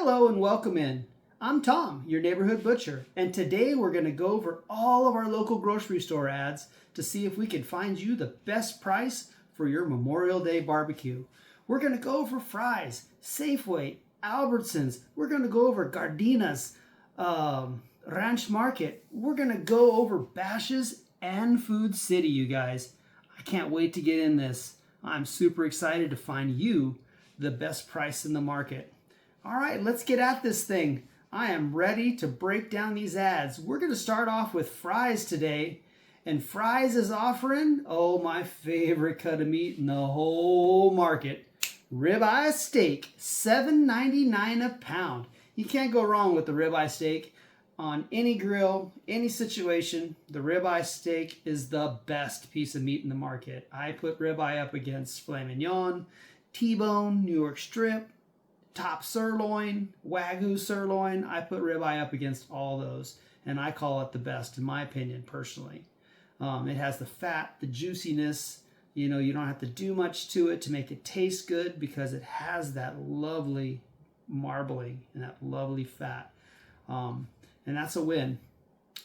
Hello and welcome in. I'm Tom, your neighborhood butcher, and today we're going to go over all of our local grocery store ads to see if we can find you the best price for your Memorial Day barbecue. We're going to go over fries, Safeway, Albertsons. We're going to go over Gardenas, Ranch Market. We're going to go over Bashas and Food City, you guys. I can't wait to get in this. I'm super excited to find you the best price in the market. All right, let's get at this thing. I am ready to break down these ads. We're going to start off with fries today. And Fries is offering, my favorite cut of meat in the whole market. Ribeye steak, $7.99 a pound. You can't go wrong with the ribeye steak. On any grill, any situation, the ribeye steak is the best piece of meat in the market. I put ribeye up against filet mignon, T-bone, New York strip, top sirloin, Wagyu sirloin. I put ribeye up against all those, and I call it the best in my opinion, personally. It has the fat, the juiciness. You don't have to do much to it to make it taste good because it has that lovely marbling and that lovely fat. And that's a win.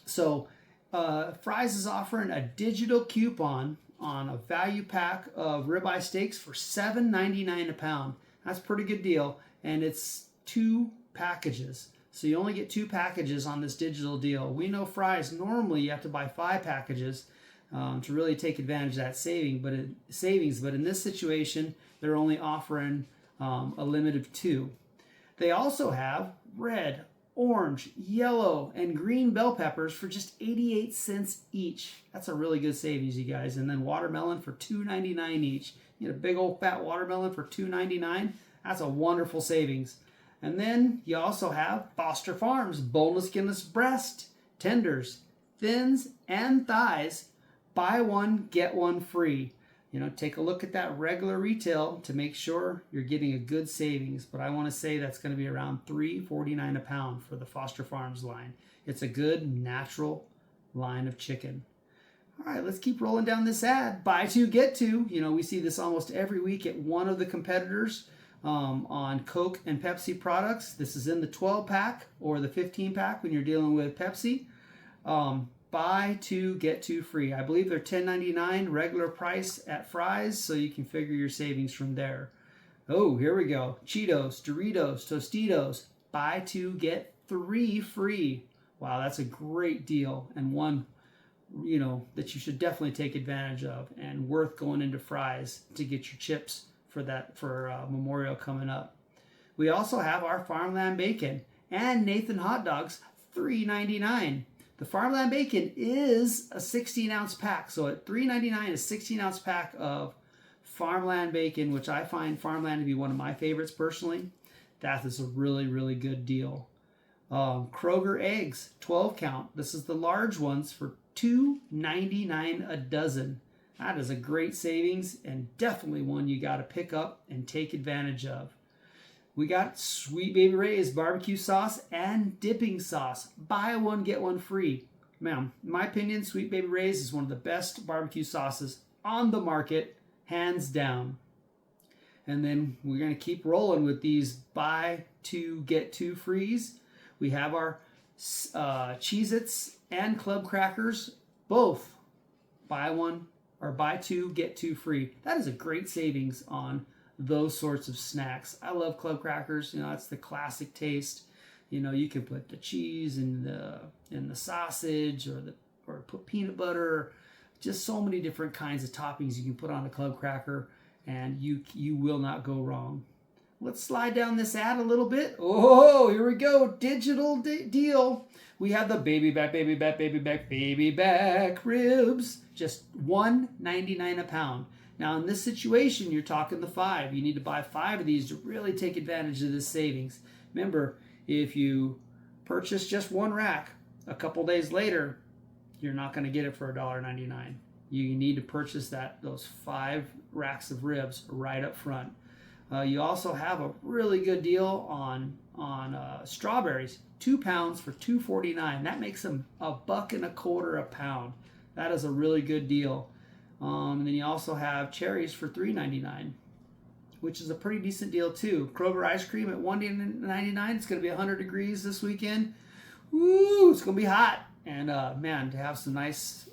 So Fries is offering a digital coupon on a value pack of ribeye steaks for $7.99 a pound. That's a pretty good deal. And it's 2 packages. So you only get 2 packages on this digital deal. We know Fries, normally you have to buy 5 packages to really take advantage of that savings. But in this situation, they're only offering a limit of 2. They also have red, orange, yellow, and green bell peppers for just 88 cents each. That's a really good savings, you guys. And then watermelon for $2.99 each. You get a big old fat watermelon for $2.99. That's a wonderful savings. And then you also have Foster Farms boneless, skinless breast, tenders, thins, and thighs. Buy one, get one free. Take a look at that regular retail to make sure you're getting a good savings. But I want to say that's going to be around $3.49 a pound for the Foster Farms line. It's a good, natural line of chicken. All right, let's keep rolling down this ad. Buy two, get two. We see this almost every week at one of the competitors on Coke and Pepsi products. This is in the 12-pack or the 15-pack when you're dealing with Pepsi. Buy two, get two free. I believe they're $10.99 regular price at Fries, so you can figure your savings from there. Oh, here we go. Cheetos, Doritos, Tostitos. Buy two, get 3 free. Wow, that's a great deal and one that you should definitely take advantage of and worth going into Fries to get your chips for Memorial coming up. We also have our Farmland Bacon and Nathan Hot Dogs, $3.99. The Farmland Bacon is a 16-ounce pack. So at $3.99, a 16-ounce pack of Farmland Bacon, which I find Farmland to be one of my favorites personally. That is a really, really good deal. Kroger eggs, 12 count. This is the large ones for $2.99 a dozen. That is a great savings and definitely one you got to pick up and take advantage of. We got Sweet Baby Ray's barbecue sauce and dipping sauce. Buy one, get one free. Man, in my opinion, Sweet Baby Ray's is one of the best barbecue sauces on the market, hands down. And then we're going to keep rolling with these buy two, get two frees. We have our Cheez-Its and Club Crackers, both buy one or buy two, get two free. That is a great savings on those sorts of snacks. I love Club Crackers. It's the classic taste. You can put the cheese in the sausage or put peanut butter. Just so many different kinds of toppings you can put on a Club Cracker, and you will not go wrong. Let's slide down this ad a little bit. Oh, here we go. Digital deal. We have the baby back ribs. Just $1.99 a pound. Now, in this situation, you're talking the 5. You need to buy 5 of these to really take advantage of this savings. Remember, if you purchase just one rack, a couple days later, you're not going to get it for $1.99. You need to purchase those 5 racks of ribs right up front. You also have a really good deal on strawberries, 2 pounds for $2.49. That makes them $1.25 a pound. That is a really good deal. And then you also have cherries for $3.99. which is a pretty decent deal too. Kroger ice cream at $1.99. It's going to be 100 degrees this weekend. Woo, it's going to be hot. And man, to have some nice,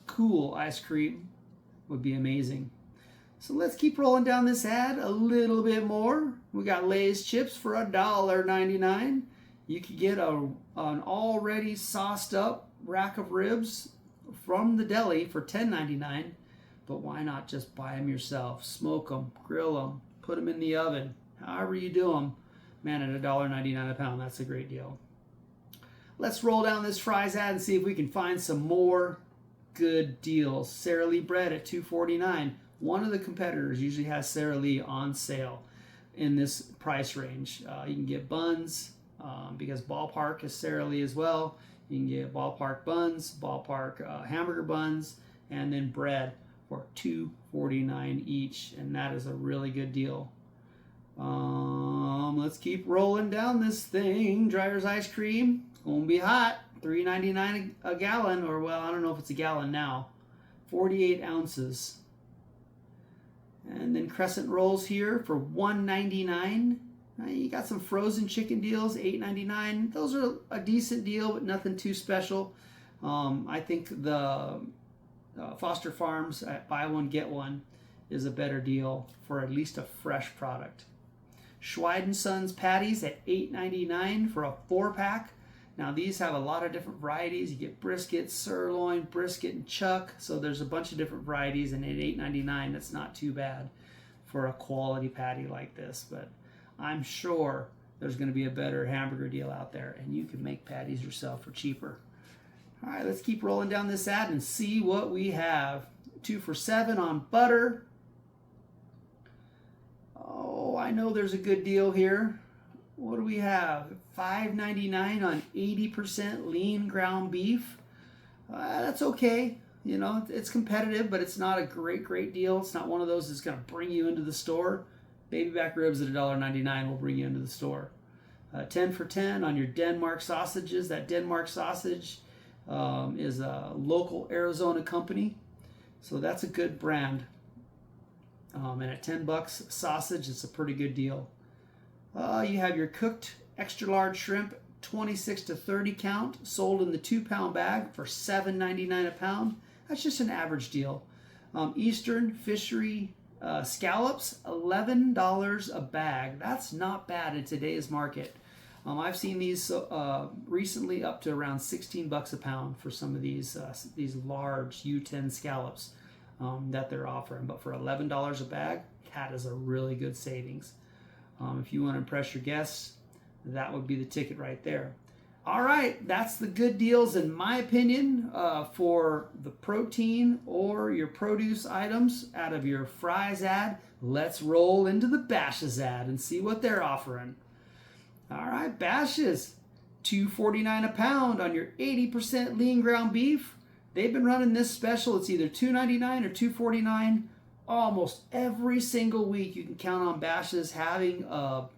cool ice cream would be amazing. So let's keep rolling down this ad a little bit more. We got Lay's chips for $1.99. You could get an already sauced up rack of ribs from the deli for $10.99. But why not just buy them yourself? Smoke them, grill them, put them in the oven. However you do them. Man, at $1.99 a pound, that's a great deal. Let's roll down this fries ad and see if we can find some more good deals. Sara Lee bread at $2.49. One of the competitors usually has Sara Lee on sale in this price range. You can get buns because Ballpark is Sara Lee as well. You can get Ballpark buns, Ballpark hamburger buns, and then bread for $2.49 each, and that is a really good deal. Let's keep rolling down this thing. Dryer's ice cream. It's gonna be hot. $3.99 a gallon, or well, I don't know if it's a gallon now. 48 ounces. And then Crescent rolls here for $1.99. You got some frozen chicken deals, $8.99. Those are a decent deal, but nothing too special. I think the Foster Farms at buy one get one is a better deal for at least a fresh product. Schweid & Sons patties at $8.99 for a 4-pack. Now these have a lot of different varieties. You get brisket, sirloin, brisket, and chuck. So there's a bunch of different varieties, and at $8.99 that's not too bad for a quality patty like this. But I'm sure there's going to be a better hamburger deal out there, and you can make patties yourself for cheaper. All right, let's keep rolling down this ad and see what we have. 2 for $7 on butter. Oh, I know there's a good deal here. What do we have? $5.99 on 80% lean ground beef. That's okay. You know, it's competitive, but it's not a great deal. It's not one of those that's going to bring you into the store. Baby back ribs at $1.99 will bring you into the store. 10 for $10 on your Denmark sausages. That Denmark sausage is a local Arizona company, so that's a good brand. And at $10 sausage, it's a pretty good deal. You have your cooked extra large shrimp, 26 to 30 count, sold in the 2-pound bag for $7.99 a pound. That's just an average deal. Eastern fishery scallops, $11 a bag. That's not bad in today's market. I've seen these recently up to around $16 a pound for some of these large U10 scallops that they're offering. But for $11 a bag, that is a really good savings. If you want to impress your guests, that would be the ticket right there. All right, that's the good deals in my opinion for the protein or your produce items out of your fries ad. Let's roll into the Bashas ad and see what they're offering. All right, Bashas, $2.49 a pound on your 80% lean ground beef. They've been running this special. It's either $2.99 or $2.49. Almost every single week you can count on Bashas having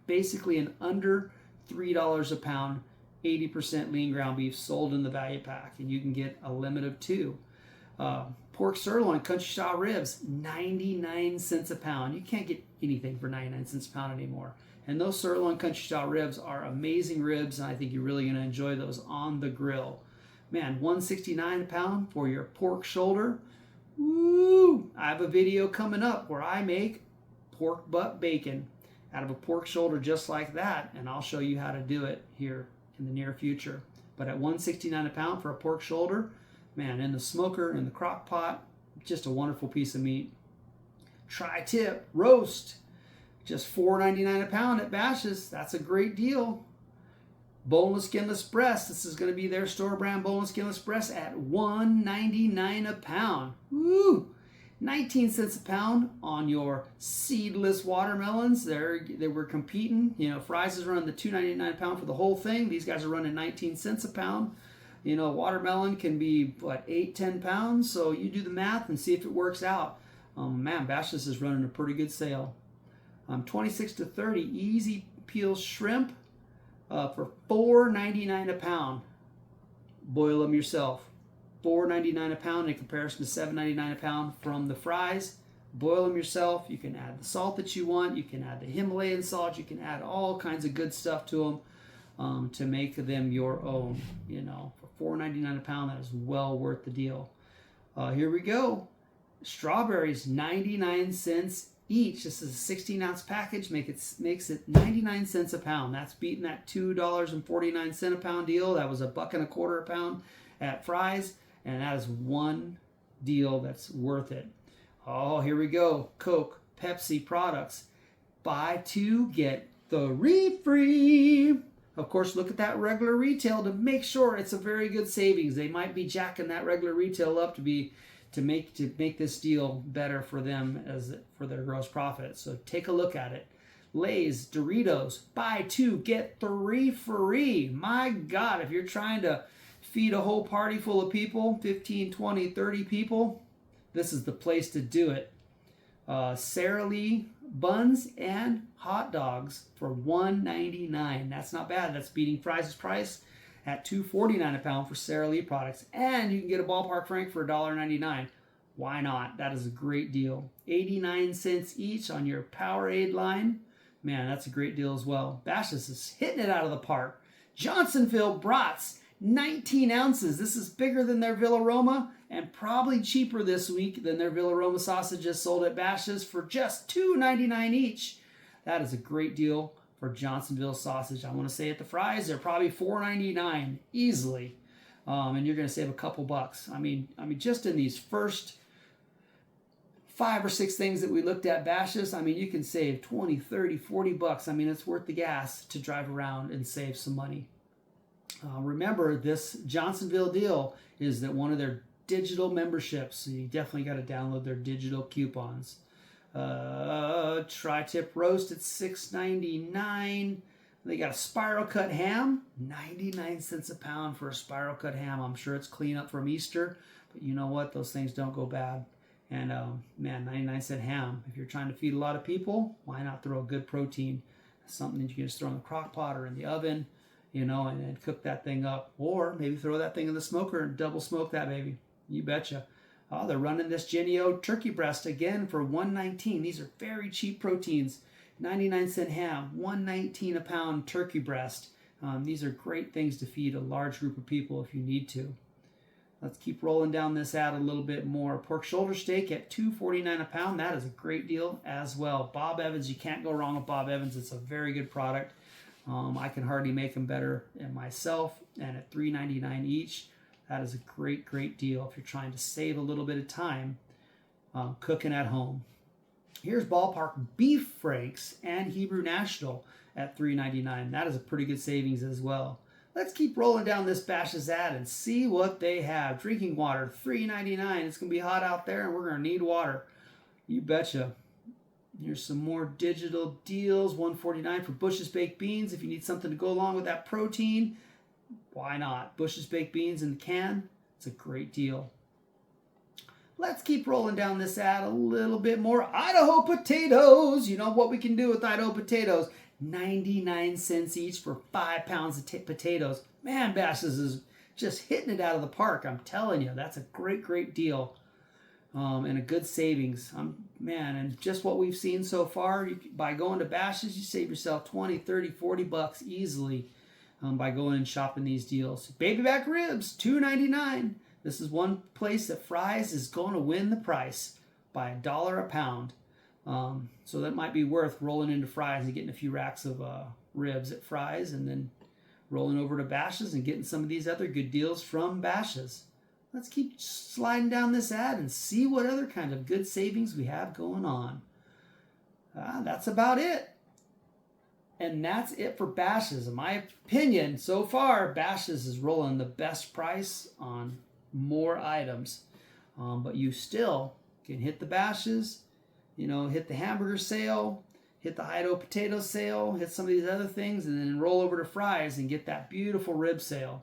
basically an under $3 a pound 80% lean ground beef sold in the value pack, and you can get a limit of 2. Pork sirloin, country style ribs, 99 cents a pound. You can't get anything for 99 cents a pound anymore. And those sirloin country style ribs are amazing ribs, and I think you're really going to enjoy those on the grill. Man, $1.69 a pound for your pork shoulder. Woo! I have a video coming up where I make pork butt bacon out of a pork shoulder just like that, and I'll show you how to do it here in the near future. But at $1.69 a pound for a pork shoulder, man, in the smoker, in the crock pot, just a wonderful piece of meat. Tri-tip roast, just $4.99 a pound at Bashas'. That's a great deal. Boneless skinless breast. This is going to be their store brand boneless skinless breast at $1.99 a pound. Woo! 19 cents a pound on your seedless watermelons. They were competing. You know, Fry's is running the $2.99 a pound for the whole thing. These guys are running 19 cents a pound. You know, watermelon can be, what, 8-10 pounds? So you do the math and see if it works out. Man, Bashas' is running a pretty good sale. 26 to 30 easy peel shrimp for $4.99 a pound. Boil them yourself. $4.99 a pound in comparison to $7.99 a pound from the Fry's. boil them yourself. You can add the salt that you want. You can add the Himalayan salt. You can add all kinds of good stuff to them to make them your own. You know, for $4.99 a pound, that is well worth the deal. Here we go. Strawberries, 99 cents each. This is a 16-ounce package. Makes it 99 cents a pound. That's beating that $2.49 a pound deal. That was $1.25 a pound at Fry's, and that is one deal that's worth it. Oh, here we go. Coke, Pepsi products. Buy two, get three free. Of course, look at that regular retail to make sure it's a very good savings. They might be jacking that regular retail up to make this deal better for them as for their gross profit. So take a look at it. Lay's, Doritos, buy two, get three free. My God, if you're trying to feed a whole party full of people, 15, 20, 30 people, this is the place to do it. Sara Lee buns and hot dogs for $1.99. That's not bad. That's beating Fry's price at $2.49 a pound for Sara Lee products. And you can get a ballpark frank for $1.99. Why not? That is a great deal. 89 cents each on your Powerade line. Man, that's a great deal as well. Bashas is hitting it out of the park. Johnsonville brats, 19 ounces. This is bigger than their Villaroma and probably cheaper this week than their Villaroma sausages sold at Bashas for just $2.99 each. That is a great deal for Johnsonville sausage. I want to say at the Fry's, they're probably $4.99 easily. And you're going to save a couple bucks. I mean, just in these first 5 or 6 things that we looked at Bashas, I mean, you can save 20, 30, 40 bucks. I mean, it's worth the gas to drive around and save some money. Remember, this Johnsonville deal is that one of their digital memberships. So you definitely got to download their digital coupons. Tri-tip roast at $6.99. They got a spiral cut ham, 99 cents a pound for a spiral cut ham. I'm sure it's clean up from Easter, but you know what? Those things don't go bad. And man, 99-cent ham. If you're trying to feed a lot of people, why not throw a good protein? Something that you can just throw in the crock pot or in the oven, you know, and cook that thing up. Or maybe throw that thing in the smoker and double smoke that baby. You betcha. Oh, they're running this Jennie-O turkey breast again for $1.19. These are very cheap proteins. 99-cent ham, $1.19 a pound turkey breast. These are great things to feed a large group of people if you need to. Let's keep rolling down this ad a little bit more. Pork shoulder steak at $2.49 a pound. That is a great deal as well. Bob Evans, you can't go wrong with Bob Evans. It's a very good product. I can hardly make them better myself. And at $3.99 each, that is a great, great deal if you're trying to save a little bit of time cooking at home. Here's ballpark beef franks and Hebrew National at $3.99. That is a pretty good savings as well. Let's keep rolling down this Bashas ad and see what they have. Drinking water, $3.99. It's going to be hot out there and we're going to need water. You betcha. Here's some more digital deals. $1.49 for Bush's baked beans. If you need something to go along with that protein, why not? Bush's baked beans in the can. It's a great deal. Let's keep rolling down this ad a little bit more. Idaho potatoes. You know what we can do with Idaho potatoes. 99 cents each for 5 pounds of potatoes. Man, Bashas is just hitting it out of the park. I'm telling you, that's a great, great deal. And a good savings. Man, and just what we've seen so far, by going to Bashas, you save yourself 20, 30, 40 bucks easily by going and shopping these deals. Baby back ribs, $2.99. This is one place that Fry's is going to win the price by $1 a pound. So that might be worth rolling into Fry's and getting a few racks of ribs at Fry's and then rolling over to Bashas and getting some of these other good deals from Bashas. Let's keep sliding down this ad and see what other kind of good savings we have going on. That's about it. And that's it for Bashas. In my opinion, so far, Bashas is rolling the best price on more items. But you still can hit the Bashas, you know, hit the hamburger sale, hit the Idaho potato sale, hit some of these other things, and then roll over to Fry's and get that beautiful rib sale.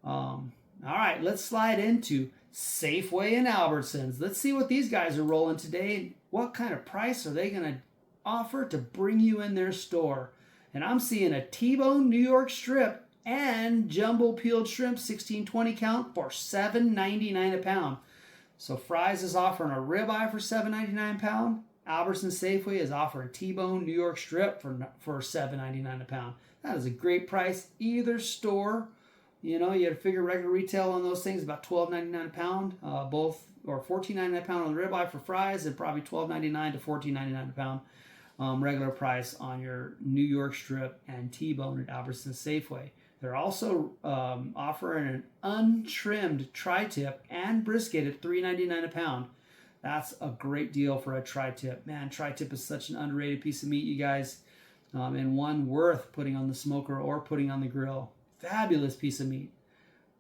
All right, let's slide into Safeway and Albertsons. Let's see what these guys are rolling today. What kind of price are they going to offer to bring you in their store? And I'm seeing a T-bone New York strip and jumbo peeled shrimp 16-20 count for $7.99 a pound. So Fry's is offering a ribeye for $7.99 a pound. Albertsons Safeway is offering T-bone New York strip for $7.99 a pound. That is a great price. Either store, you know, you had to figure regular retail on those things about $12.99 a pound, both, or $14.99 a pound on the ribeye for Fry's, and probably $12.99 to $14.99 a pound regular price on your New York strip and T-bone at Albertsons Safeway. They're also offering an untrimmed tri-tip and brisket at $3.99 a pound. That's a great deal for a tri-tip. Man, tri-tip is such an underrated piece of meat, you guys, and one worth putting on the smoker or putting on the grill. Fabulous piece of meat.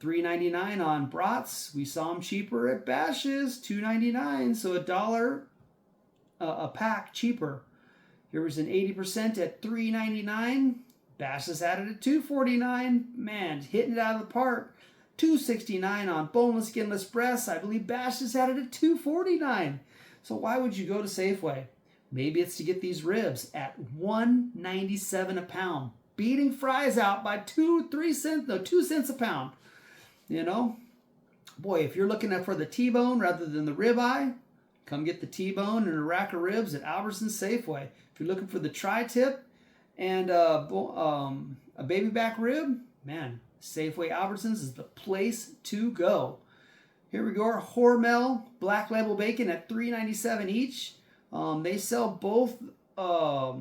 $3.99 on brats. We saw them cheaper at Bashas, $2.99, so $1 a pack cheaper. Here was an 80% at $3.99. Bashas had it at $2.49. Man, hitting it out of the park. $2.69 on boneless, skinless breasts. I believe Bashas had it at $2.49. So why would you go to Safeway? Maybe it's to get these ribs at $1.97 a pound, beating Fry's out by 2 cents a pound. You know, boy, if you're looking for the T-bone rather than the ribeye, come get the T-bone and a rack of ribs at Albertsons Safeway. If you're looking for the tri-tip and a baby back rib, man, Safeway Albertsons is the place to go. Here we go, Hormel Black Label Bacon at $3.97 each. They sell both a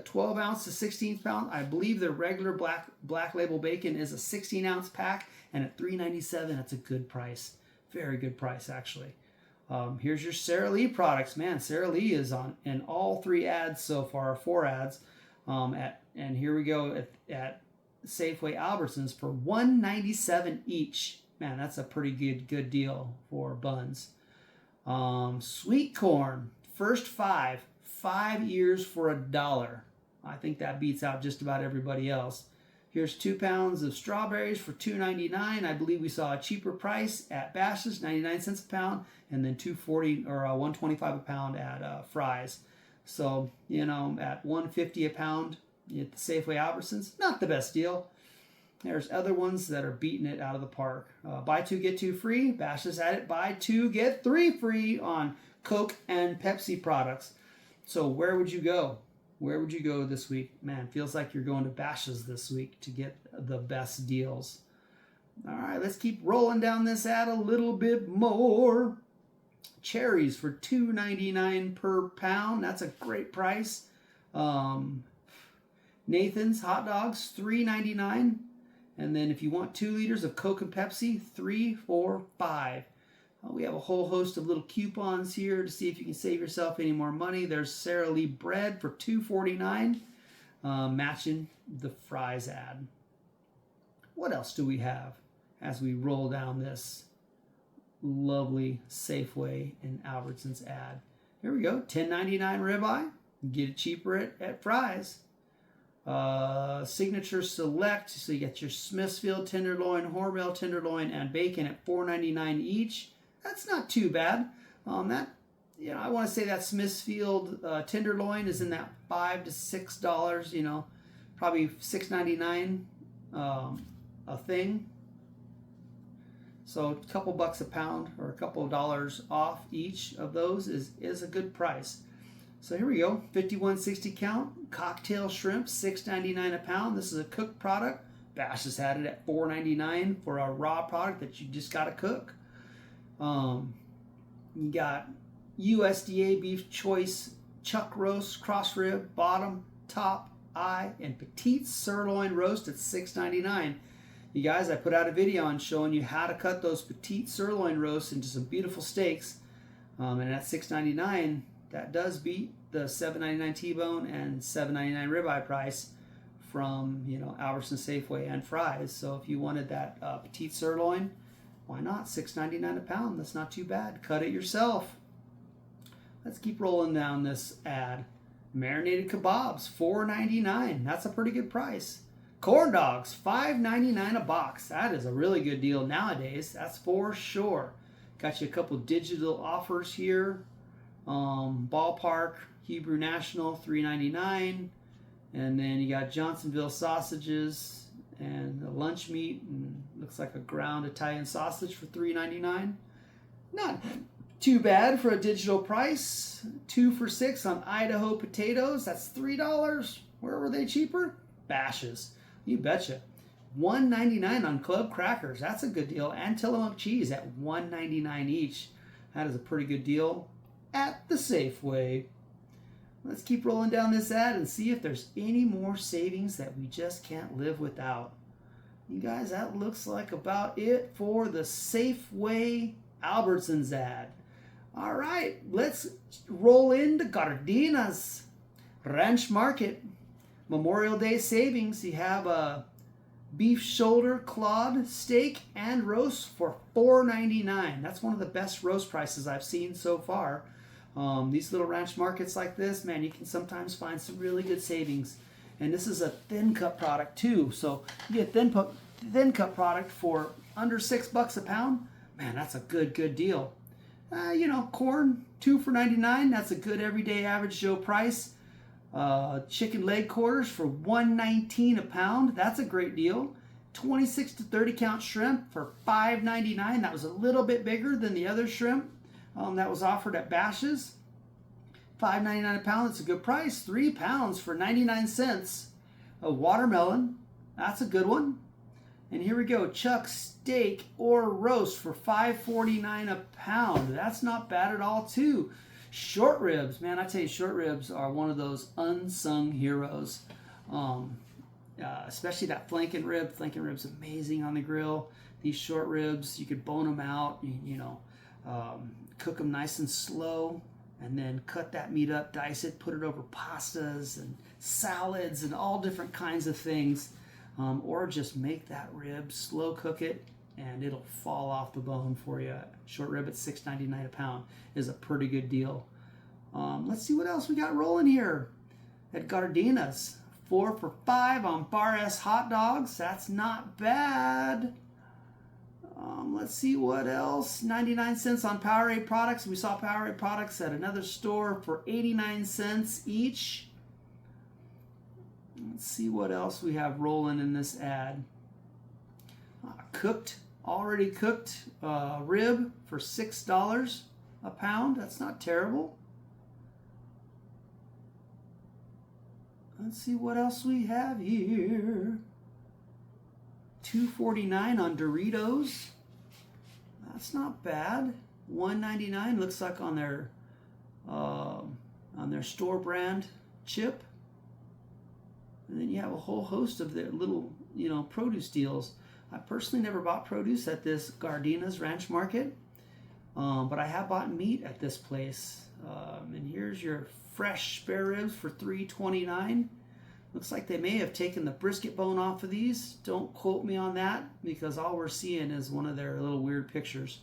12 ounce to 16 pound. I believe the regular black label bacon is a 16 ounce pack, and at $3.97, that's a good price. Very good price, actually. Here's your Sara Lee products. Man, Sara Lee is on in all 3 ads so far, 4 ads. And here we go at Safeway Albertsons for $1.97 each. Man, that's a pretty good deal for buns. Sweet corn, first 5 ears for $1. I think that beats out just about everybody else. Here's 2 pounds of strawberries for $2.99. I believe we saw a cheaper price at Bashas, 99 cents a pound, and then $2.40 or $1.25 a pound at Fry's. So, you know, at $1.50 a pound at the Safeway Albertsons, not the best deal. There's other ones that are beating it out of the park. Buy 2, get 2 free. Bashas had it. Buy 2, get 3 free on Coke and Pepsi products. So where would you go? Where would you go this week? Man, feels like you're going to Bashas this week to get the best deals. All right, let's keep rolling down this ad a little bit more. Cherries for $2.99 per pound. That's a great price. Nathan's hot dogs, $3.99. And then if you want 2 liters of Coke and Pepsi, $3 for $5. We have a whole host of little coupons here to see if you can save yourself any more money. There's Sara Lee bread for $2.49, matching the Fry's ad. What else do we have as we roll down this lovely Safeway and Albertsons ad? Here we go, $10.99 ribeye. Get it cheaper at Fry's. Signature Select, so you get your Smithfield tenderloin, Hormel tenderloin, and bacon at $4.99 each. That's not too bad. I want to say that Smithfield tenderloin is in that $5 to $6. You know, probably $6.99 a thing. So a couple bucks a pound or a couple of dollars off each of those is a good price. So here we go, 5160 count cocktail shrimp, $6.99 a pound. This is a cooked product. Bashas had it at $4.99 for a raw product that you just got to cook. You got USDA beef choice chuck roast, cross rib, bottom, top, eye, and petite sirloin roast at $6.99. You guys, I put out a video on showing you how to cut those petite sirloin roasts into some beautiful steaks. And at $6.99, that does beat the $7.99 T-bone and $7.99 ribeye price from, you know, Albertsons, Safeway, and Fry's. So if you wanted that petite sirloin, why not? $6.99 a pound. That's not too bad. Cut it yourself. Let's keep rolling down this ad. Marinated kebabs, $4.99. That's a pretty good price. Corn dogs, $5.99 a box. That is a really good deal nowadays. That's for sure. Got you a couple digital offers here. Ballpark, Hebrew National, $3.99. And then you got Johnsonville sausages and the lunch meat, and looks like a ground Italian sausage for $3.99. Not too bad for a digital price. 2 for $6 on Idaho potatoes. That's $3. Where were they cheaper? Bashas. You betcha. $1.99 on club crackers. That's a good deal. And Tillamook cheese at $1.99 each. That is a pretty good deal at the Safeway. Let's keep rolling down this ad and see if there's any more savings that we just can't live without. You guys, that looks like about it for the Safeway Albertsons ad. All right, let's roll into Gardenas Ranch Market. Memorial Day savings. You have a beef shoulder clawed steak and roast for $4.99. That's one of the best roast prices I've seen so far. These little ranch markets like this, man, you can sometimes find some really good savings. And this is a thin cut product too. So you get thin cut product for under $6 a pound. Man, that's a good deal. Corn, 2 for $2.99. That's a good everyday average Joe price. Chicken leg quarters for $1.19 a pound. That's a great deal. 26 to 30 count shrimp for $5.99. That was a little bit bigger than the other shrimp that was offered at Bashas. $5.99 a pound. That's a good price. 3 pounds for 99 cents. A watermelon. That's a good one. And here we go. Chuck steak or roast for $5.49 a pound. That's not bad at all too. Short ribs, man, I tell you, short ribs are one of those unsung heroes. Especially that flanking rib. Flanking rib's amazing on the grill. These short ribs, you could bone them out, cook them nice and slow, and then cut that meat up, dice it, put it over pastas and salads and all different kinds of things. Or just make that rib, slow cook it, and it'll fall off the bone for you. Short rib at $6.99 a pound is a pretty good deal. Let's see what else we got rolling here at Gardenas. 4 for $5 on Bar S hot dogs. That's not bad. Let's see what else. 99 cents on Powerade products. We saw Powerade products at another store for 89 cents each. Let's see what else we have rolling in this ad. Already cooked rib for $6 a pound. That's not terrible. Let's see what else we have here. $2.49 on Doritos. That's not bad. $1.99 looks like on their store brand chip. And then you have a whole host of their little, produce deals. I personally never bought produce at this Gardenas Ranch Market, but I have bought meat at this place. And here's your fresh spare ribs for $3.29. Looks like they may have taken the brisket bone off of these. Don't quote me on that, because all we're seeing is one of their little weird pictures.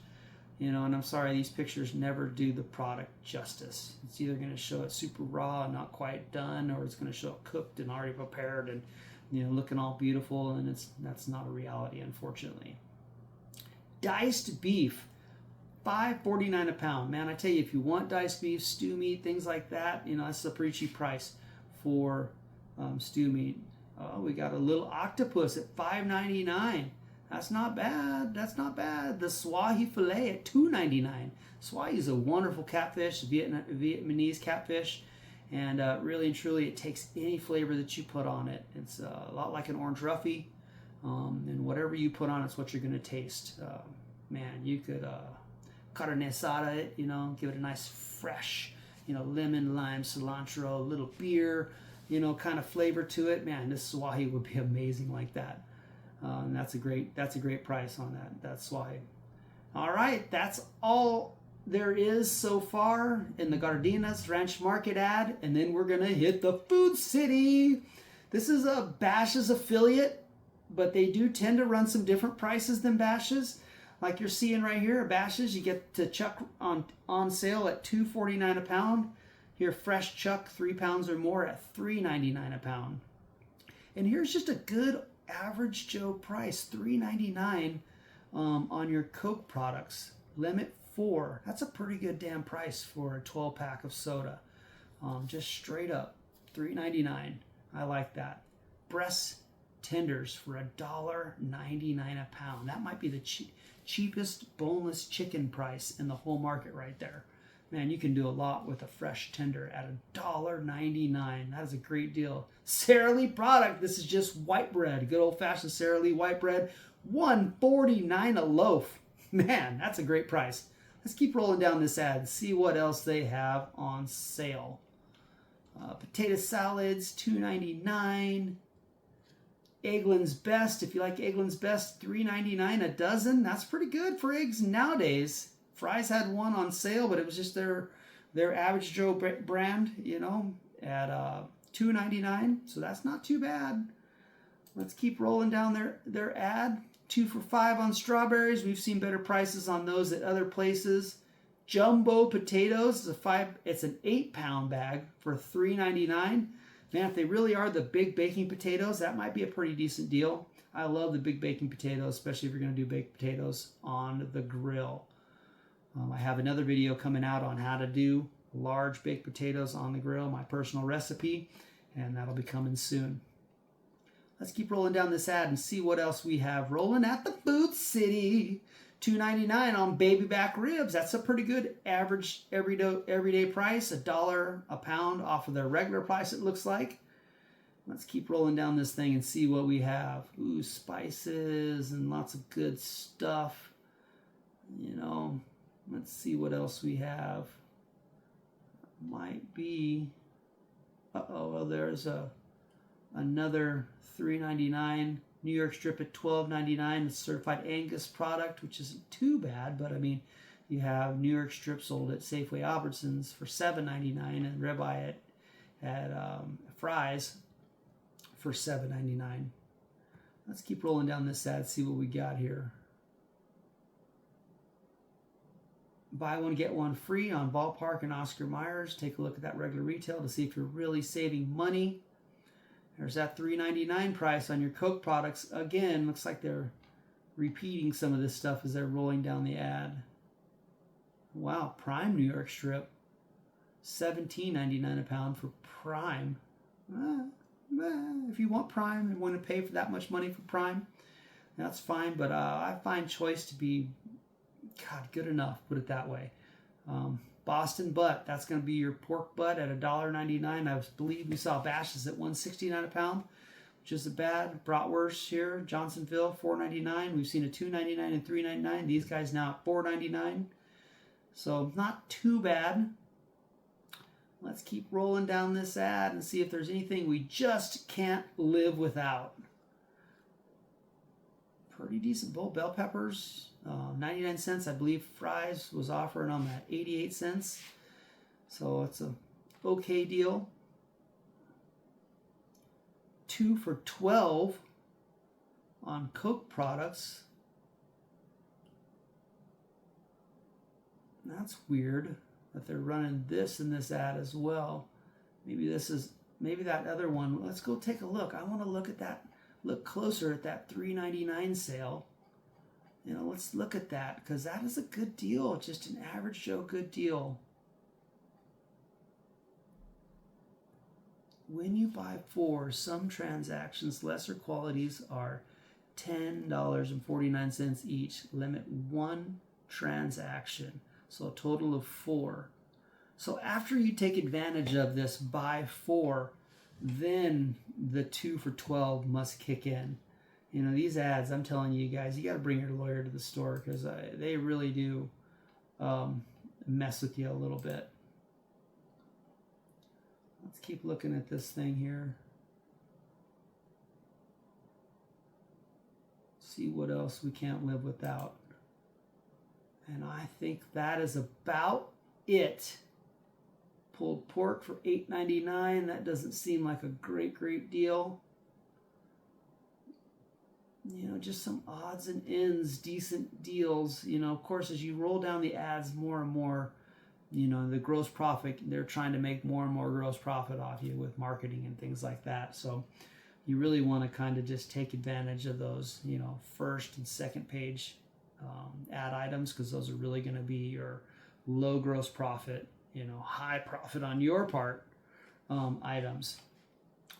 And I'm sorry, these pictures never do the product justice. It's either going to show it super raw and not quite done, or it's going to show it cooked and already prepared and looking all beautiful, and that's not a reality, unfortunately. Diced beef, $5.49 a pound. Man, I tell you, if you want diced beef, stew meat, things like that, that's a pretty cheap price for stew meat. We got a little octopus at $5.99. That's not bad. That's not bad. The Swahi filet at $2.99. Swahi is a wonderful catfish, Vietnamese catfish, and really and truly, it takes any flavor that you put on it. It's a lot like an orange roughy, and whatever you put on it's what you're going to taste. Man, you could carne asada it, give it a nice fresh, lemon, lime, cilantro, a little beer, kind of flavor to it. Man, this Swahi would be amazing like that. And that's a great price on that Swahi. All right, that's all there is so far in the Gardenas Ranch Market ad, and then we're gonna hit the Food City. This is a Bashas affiliate, but they do tend to run some different prices than Bashas. Like you're seeing right here, at Bashas, you get to chuck on sale at $2.49 a pound. Here, fresh chuck, 3 pounds or more, at $3.99 a pound. And here's just a good average Joe price, $3.99 on your Coke products. Limit 4. That's a pretty good damn price for a 12-pack of soda. Just straight up, $3.99. I like that. Breast tenders for $1.99 a pound. That might be the cheapest boneless chicken price in the whole market right there. Man, you can do a lot with a fresh tender at $1.99. That is a great deal. Sara Lee product. This is just white bread. Good old-fashioned Sara Lee white bread. $1.49 a loaf. Man, that's a great price. Let's keep rolling down this ad and see what else they have on sale. Potato salads, $2.99. Eggland's Best. If you like Eggland's Best, $3.99 a dozen. That's pretty good for eggs nowadays. Fry's had one on sale, but it was just their average Joe brand, you know, at $2.99. So that's not too bad. Let's keep rolling down their ad. 2 for $5 on strawberries. We've seen better prices on those at other places. Jumbo potatoes is it's an 8-pound bag for $3.99. Man, if they really are the big baking potatoes, that might be a pretty decent deal. I love the big baking potatoes, especially if you're going to do baked potatoes on the grill. I have another video coming out on how to do large baked potatoes on the grill, my personal recipe, and that'll be coming soon. Let's keep rolling down this ad and see what else we have rolling at the Food City. $2.99 on baby back ribs. That's a pretty good average everyday price. $1 a pound off of their regular price, it looks like. Let's keep rolling down this thing and see what we have. Ooh, spices and lots of good stuff. You know, let's see what else we have. Might be, well, there's another $3.99 New York strip at $12.99. It's certified Angus product, which isn't too bad, but I mean, you have New York strip sold at Safeway Albertsons for $7.99 and ribeye at Fry's for $7.99. Let's keep rolling down this ad, see what we got here. Buy one, get one free on Ballpark and Oscar Mayer's. Take a look at that regular retail to see if you're really saving money. There's that $3.99 price on your Coke products. Again, looks like they're repeating some of this stuff as they're rolling down the ad. Wow, Prime New York strip. $17.99 a pound for Prime. If you want Prime and want to pay for that much money for Prime, that's fine. But I find Choice to be, God, good enough, put it that way. Boston butt, that's going to be your pork butt at $1.99. I believe we saw Bashas at $1.69 a pound, which isn't bad. Bratwurst here, Johnsonville, $4.99. We've seen a $2.99 and $3.99. These guys now at $4.99. So not too bad. Let's keep rolling down this ad and see if there's anything we just can't live without. Pretty decent bowl. Bell peppers, 99 cents. I believe Fry's was offering them at 88 cents. So it's a okay deal. 2 for $12 on Coke products. That's weird that they're running this in this ad as well. Maybe that other one. Let's go take a look. I want to look at that. Look closer at that $3.99 sale. You know, let's look at that because that is a good deal. Just an average Joe good deal. When you buy 4, some transactions, lesser qualities are $10.49 each. Limit 1 transaction. So a total of 4. So after you take advantage of this buy 4, then the 2 for $12 must kick in. You know, these ads, I'm telling you guys, you got to bring your lawyer to the store because they really do mess with you a little bit. Let's keep looking at this thing here. See what else we can't live without. And I think that is about it. Pulled pork for $8.99. That doesn't seem like a great deal. You know, just some odds and ends, decent deals. You know, of course, as you roll down the ads more and more, you know, the gross profit, they're trying to make more and more gross profit off you with marketing and things like that. So you really want to kind of just take advantage of those, you know, first and second page ad items because those are really going to be your low gross profit, you know, high profit on your part items.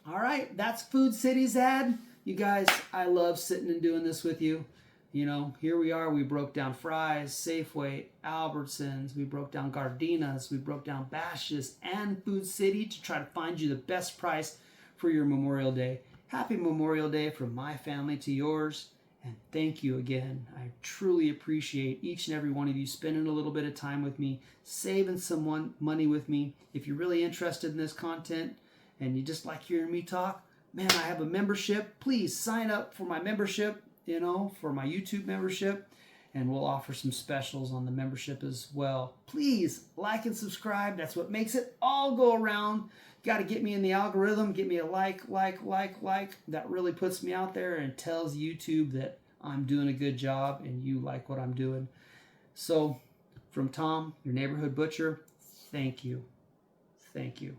All right, that's Food City's ad. You guys, I love sitting and doing this with you. You know, here we are. We broke down Fry's, Safeway, Albertsons. We broke down Gardenas. We broke down Bashas and Food City to try to find you the best price for your Memorial Day. Happy Memorial Day from my family to yours. And thank you again. I truly appreciate each and every one of you spending a little bit of time with me, saving some money with me. If you're really interested in this content and you just like hearing me talk, man, I have a membership. Please sign up for my membership, you know, for my YouTube membership. And we'll offer some specials on the membership as well. Please like and subscribe. That's what makes it all go around. Got to get me in the algorithm. Get me a like. That really puts me out there and tells YouTube that I'm doing a good job and you like what I'm doing. So, from Tom, your neighborhood butcher, thank you. Thank you.